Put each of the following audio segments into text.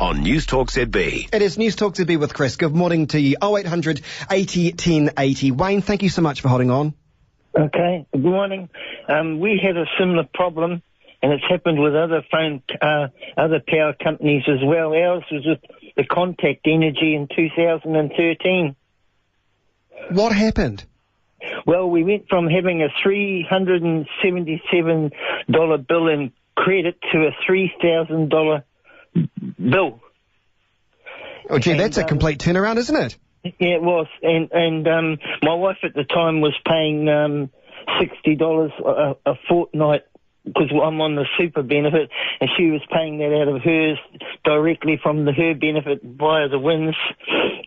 on NewsTalkZB. It is NewsTalkZB with Chris. Good morning to you. 0800 80 10 80. Wayne, thank you so much for holding on. Okay, good morning. We had a similar problem, and it's happened with other other power companies as well. Ours was with the Contact Energy in 2013. What happened? Well, we went from having a $377 bill in credit to a $3,000 bill. Oh, gee, that's a complete turnaround, isn't it? Yeah, it was. And my wife at the time was paying $60 a fortnight because I'm on the super benefit, and she was paying that out of hers directly from her benefit via the WINS,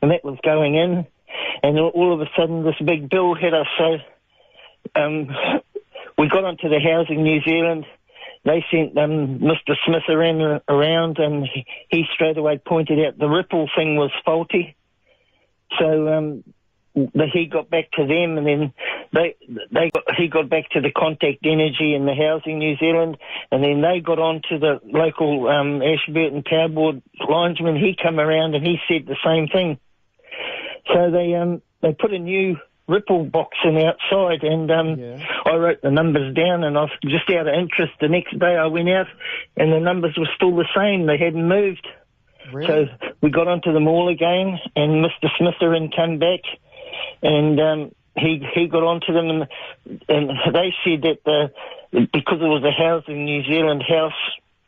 and that was going in. And all of a sudden, this big bill hit us. So we got onto the Housing New Zealand. They sent Mr. Smith around, and he straight away pointed out the Ripple thing was faulty. So he got back to them, and then he got back to the Contact Energy and the Housing New Zealand, and then they got on to the local Ashburton Power Board linesman. He come around and he said the same thing. So they put a new Ripple box in outside, and I wrote the numbers down, and I was just out of interest. The next day I went out, and the numbers were still the same. They hadn't moved. Really? So we got onto them all again, and Mr. Smitherin came back, and he got onto them, and they said that because it was a Housing New Zealand house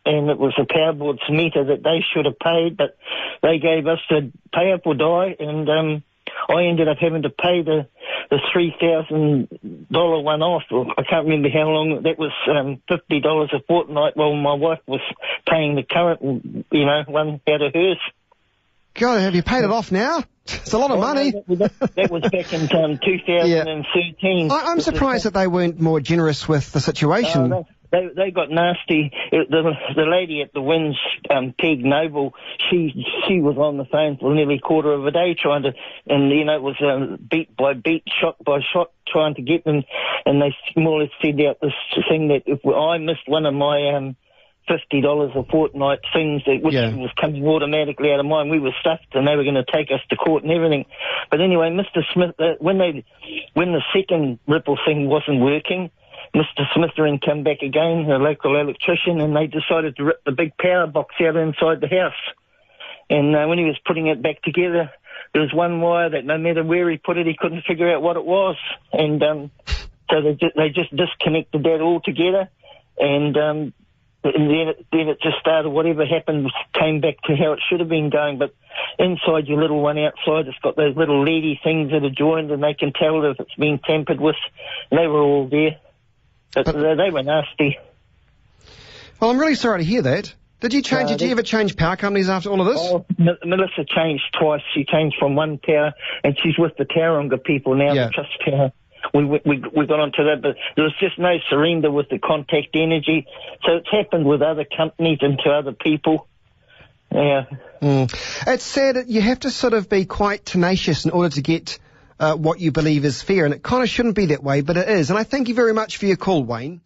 and it was the Power Board's meter, that they should have paid, but they gave us the pay up or die, and I ended up having to pay the $3,000 one off. I can't remember how long. That was $50 a fortnight, while my wife was paying the current, one out of hers. God, have you paid it off now? It's a lot of money. That was back in 2013. I'm surprised that they weren't more generous with the situation. They got nasty. The lady at the WINS, Peg Noble, she was on the phone for nearly a quarter of a day trying to, and it was beat by beat, shot by shot, trying to get them, and they more or less fed out this thing that if I missed one of my $50 a fortnight things, which was coming automatically out of mine, we were stuffed, and they were going to take us to court and everything. But anyway, Mr. Smith, when the second Ripple thing wasn't working, Mr. Smitherin came back again, a local electrician, and they decided to rip the big power box out inside the house. And when he was putting it back together, there was one wire that no matter where he put it, he couldn't figure out what it was. And so they just disconnected that altogether, and then it just started. Whatever happened came back to how it should have been going. But inside your little one outside, it's got those little leady things that are joined, and they can tell if it's been tampered with. And they were all there. But they were nasty. Well, I'm really sorry to hear that. Did you change? Did you ever change power companies after all of this? Oh, Melissa changed twice. She changed from one power, and she's with the Tauranga people now, the Trust Power. We got onto that, but there was just no surrender with the Contact Energy. So it's happened with other companies and to other people. Yeah. It's sad that you have to sort of be quite tenacious in order to get what you believe is fair, and it kind of shouldn't be that way, but it is. And I thank you very much for your call, Wayne.